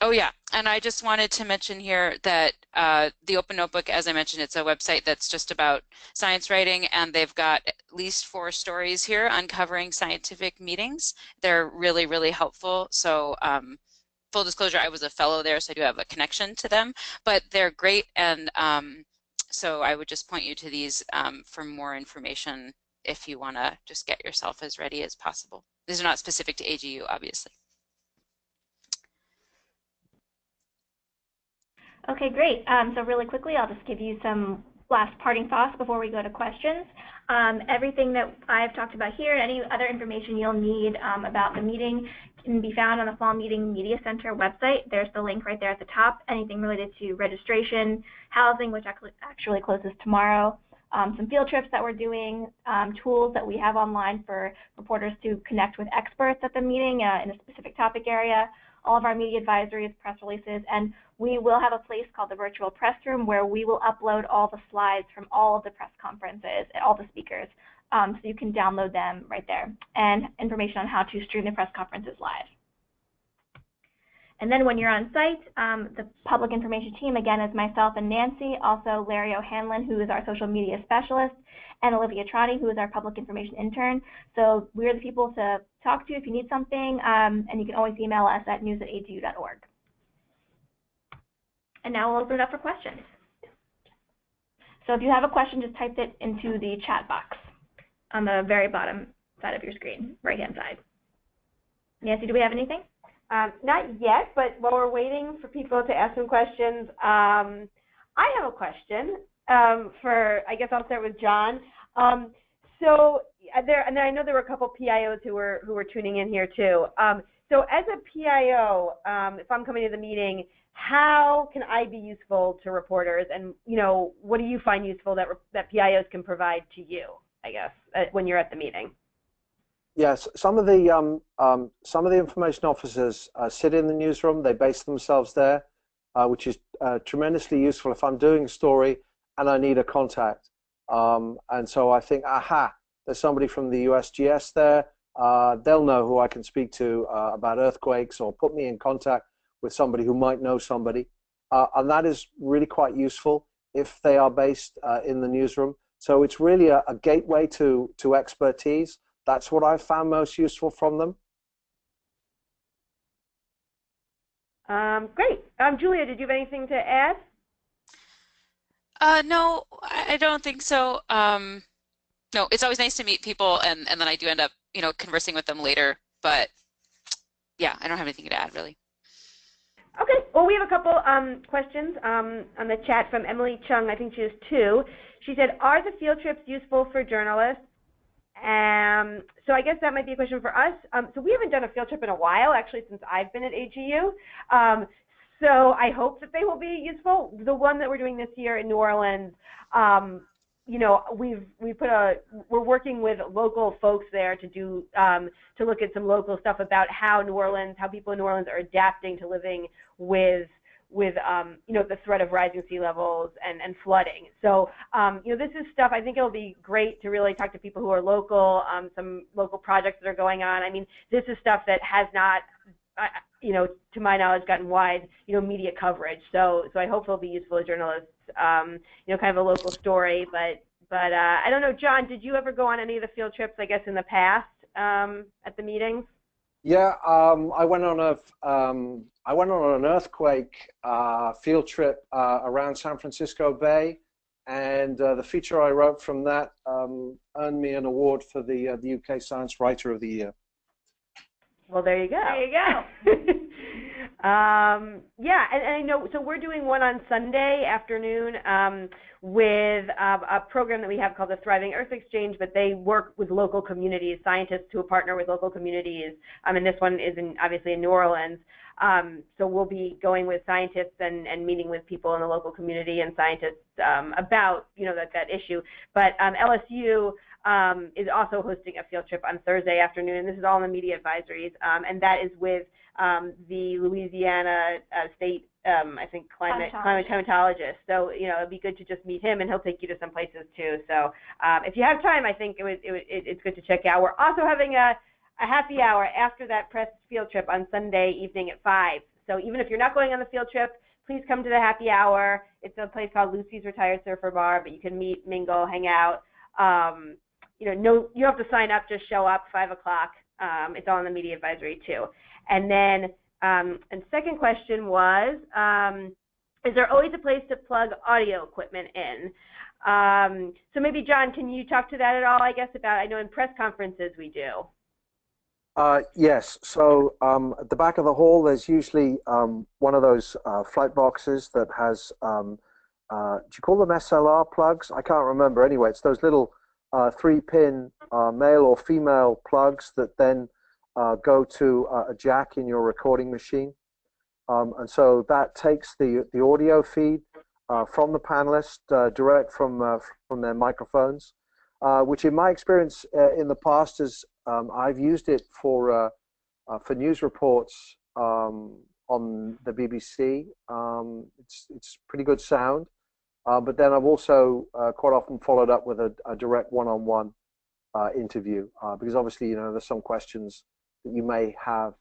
Oh yeah, and I just wanted to mention here that the Open Notebook, as I mentioned, it's a website that's just about science writing, and they've got at least 4 stories here uncovering scientific meetings. They're really, really helpful. So full disclosure, I was a fellow there, so I do have a connection to them, but they're great, and so I would just point you to these for more information if you want to just get yourself as ready as possible. These are not specific to AGU, obviously. Okay, great. So really quickly, I'll just give you some last parting thoughts before we go to questions. Everything that I've talked about here, any other information you'll need about the meeting can be found on the Fall Meeting Media Center website. There's the link right there at the top. Anything related to registration, housing, which actually closes tomorrow, some field trips that we're doing, tools that we have online for reporters to connect with experts at the meeting in a specific topic area, all of our media advisories, press releases, and we will have a place called the Virtual Press Room where we will upload all the slides from all of the press conferences and all the speakers. So you can download them right there, and information on how to stream the press conferences live. And then when you're on site, the public information team, again, is myself and Nancy, also Larry O'Hanlon, who is our social media specialist, and Olivia Trotti, who is our public information intern. So we're the people to talk to if you need something, and you can always email us at news@agu.org. And now we'll open it up for questions. So if you have a question, just type it into the chat box on the very bottom side of your screen, right-hand side. Nancy, do we have anything? Not yet, but while we're waiting for people to ask some questions, I have a question for, I guess I'll start with John. So and I know there were a couple PIOs who were tuning in here too. So as a PIO, if I'm coming to the meeting, how can I be useful to reporters, and what do you find useful that PIOs can provide to you, I guess, when you're at the meeting? Yes, some of the information officers sit in the newsroom. They base themselves there, which is tremendously useful if I'm doing a story and I need a contact. And so I think, there's somebody from the USGS there. They'll know who I can speak to about earthquakes, or put me in contact with somebody who might know somebody. And that is really quite useful if they are based in the newsroom. So it's really a gateway to expertise. That's what I've found most useful from them. Great. Julia, did you have anything to add? No, I don't think so. No, it's always nice to meet people, and then I do end up, conversing with them later. But yeah, I don't have anything to add, really. Okay. Well, we have a couple questions on the chat from Emily Chung. I think she has two. She said, "Are the field trips useful for journalists?" So I guess that might be a question for us. So we haven't done a field trip in a while, actually, since I've been at AGU. So I hope that they will be useful. The one that we're doing this year in New Orleans, we're working with local folks there to look at some local stuff about how people in New Orleans are adapting to living with the threat of rising sea levels and flooding. So, this is stuff, I think it'll be great to really talk to people who are local, some local projects that are going on. I mean, this is stuff that has not, to my knowledge, gotten wide, media coverage. So I hope it'll be useful to journalists, kind of a local story. But I don't know, John, did you ever go on any of the field trips, I guess, in the past at the meetings? Yeah, I went on an earthquake field trip around San Francisco Bay, and the feature I wrote from that earned me an award for the UK Science Writer of the Year. Well, there you go. There you go. Yeah, and I know, so we're doing one on Sunday afternoon with a program that we have called the Thriving Earth Exchange, but they work with local communities, scientists who partner with local communities, and this one is obviously in New Orleans. So we'll be going with scientists and meeting with people in the local community and scientists about, that issue. But LSU is also hosting a field trip on Thursday afternoon, and this is all in the media advisories, and that is with the Louisiana State, I think, climate climatologist. So, it'd be good to just meet him, and he'll take you to some places too. So if you have time, I think it's good to check out. We're also having a happy hour after that press field trip on Sunday evening at 5. So even if you're not going on the field trip, please come to the happy hour. It's a place called Lucy's Retired Surfer Bar, but you can meet, mingle, hang out. You don't have to sign up, just show up, 5 o'clock. It's all in the media advisory too. And then, and second question was, is there always a place to plug audio equipment in? So maybe, John, can you talk to that at all, I guess, about, I know in press conferences we do. Yes, so at the back of the hall, there's usually one of those flight boxes that has, do you call them SLR plugs? I can't remember. Anyway, it's those little 3-pin male or female plugs that then go to a jack in your recording machine. And so that takes the audio feed from the panelist direct from their microphones, which in my experience in the past is I've used it for news reports on the BBC. It's pretty good sound, but then I've also quite often followed up with a direct one-on-one interview because obviously there's some questions that you may have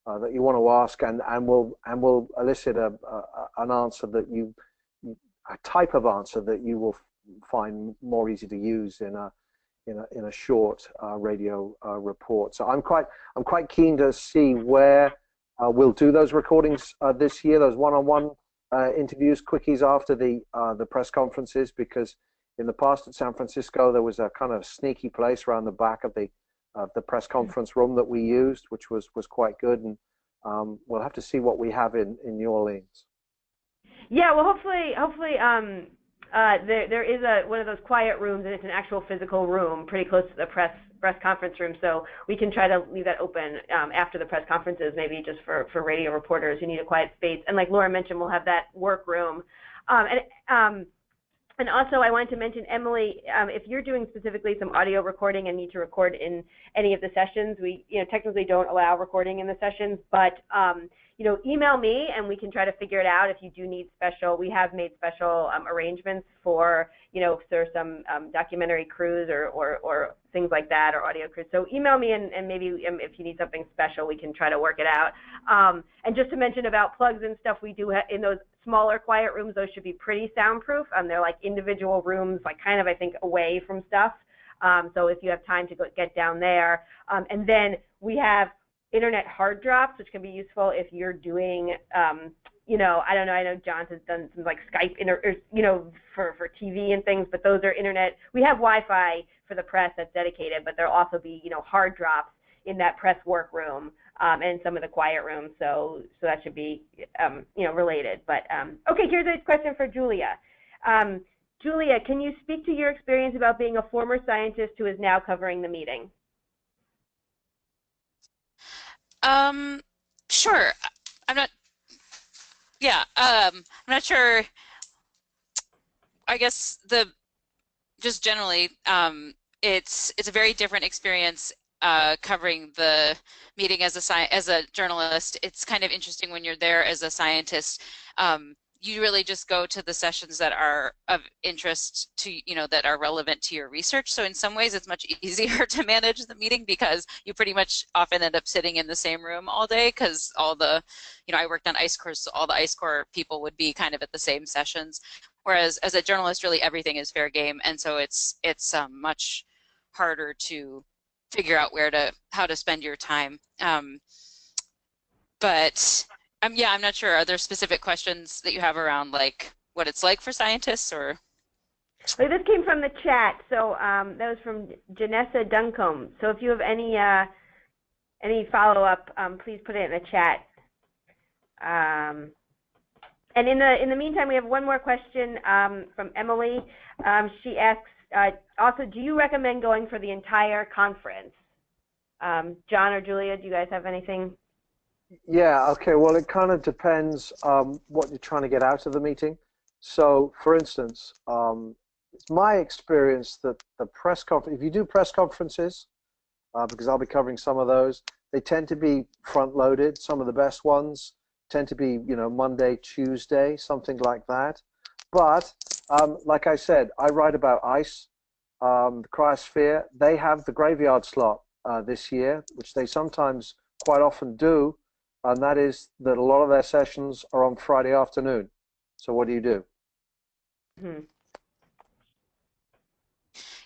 that you want to ask, and we'll elicit an answer that a type of answer that you will find more easy to use in a short radio report. So I'm quite keen to see where we'll do those recordings this year, those one-on-one interviews, quickies after the press conferences, because in the past at San Francisco there was a kind of sneaky place around the back of the press conference room that we used, which was quite good, and we'll have to see what we have in New Orleans. Yeah, well, hopefully, there is one of those quiet rooms, and it's an actual physical room pretty close to the press conference room, so we can try to leave that open after the press conferences, maybe just for radio reporters who need a quiet space. And like Laura mentioned, we'll have that workroom. And also, I wanted to mention, Emily, if you're doing specifically some audio recording and need to record in any of the sessions, we technically don't allow recording in the sessions, but email me and we can try to figure it out. If you do need we have made special arrangements for, if there's some documentary crews or things like that, or audio crews. So email me and maybe if you need something special, we can try to work it out. And just to mention about plugs and stuff, we do have in those smaller quiet rooms, those should be pretty soundproof. They're like individual rooms, like kind of, I think, away from stuff. So if you have time to get down there. And then we have internet hard drops, which can be useful if you're doing, I don't know, I know John has done some like Skype, for TV and things, but those are internet. We have Wi-Fi for the press that's dedicated, but there'll also be, hard drops in that press workroom and some of the quiet rooms. So that should be, related. But okay, here's a question for Julia. Julia, can you speak to your experience about being a former scientist who is now covering the meeting? Sure. I'm not sure. I guess just generally, it's a very different experience covering the meeting as a journalist. It's kind of interesting when you're there as a scientist. You really just go to the sessions that are of interest to, that are relevant to your research. So in some ways it's much easier to manage the meeting because you pretty much often end up sitting in the same room all day, because all the, I worked on ice cores, so all the ice core people would be kind of at the same sessions. Whereas as a journalist, really everything is fair game. And so it's much harder to figure out how to spend your time. But I'm not sure. Are there specific questions that you have around like what it's like for scientists, or? Well, this came from the chat. So that was from Janessa Duncombe. So if you have any follow-up, please put it in the chat. And in the meantime, we have one more question from Emily. She asks, also, do you recommend going for the entire conference? John or Julia, do you guys have anything? Yeah, okay, well, it kind of depends what you're trying to get out of the meeting. So, for instance, it's my experience that the press conference, if you do press conferences, because I'll be covering some of those, they tend to be front-loaded. Some of the best ones tend to be, Monday, Tuesday, something like that. But, like I said, I write about ICE, the cryosphere. They have the graveyard slot this year, which they sometimes quite often do. And that is that a lot of their sessions are on Friday afternoon. So what do you do? Mm-hmm.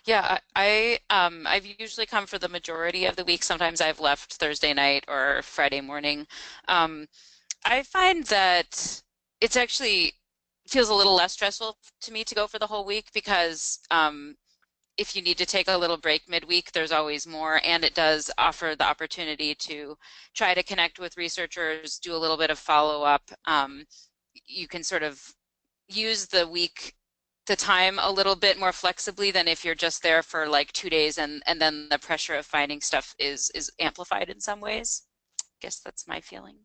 Yeah, I've usually come for the majority of the week. Sometimes I've left Thursday night or Friday morning. I find that it's actually feels a little less stressful to me to go for the whole week, because if you need to take a little break midweek, there's always more, and it does offer the opportunity to try to connect with researchers, do a little bit of follow-up. You can sort of use the time a little bit more flexibly than if you're just there for like 2 days and then the pressure of finding stuff is amplified in some ways. I guess that's my feeling.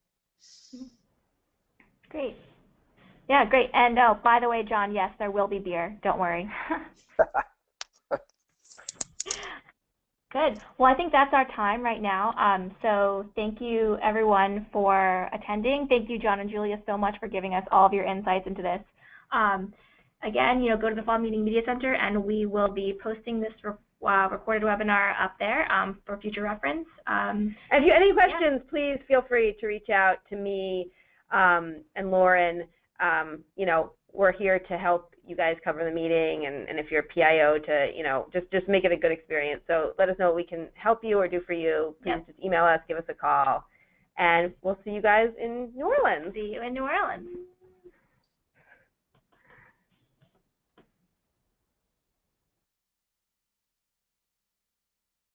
Great. Yeah, great. And oh, by the way, John, yes, there will be beer. Don't worry. Good. Well, I think that's our time right now. So thank you, everyone, for attending. Thank you, John and Julia, so much for giving us all of your insights into this. Again, go to the Fall Meeting Media Center, and we will be posting this recorded webinar up there for future reference. And if you have any questions, please feel free to reach out to me and Lauren. You know, we're here to help you guys cover the meeting, and if you're a PIO, to, you know, just make it a good experience. So let us know what we can help you or do for you. Please just email us, give us a call, and we'll see you guys in New Orleans. See you in New Orleans.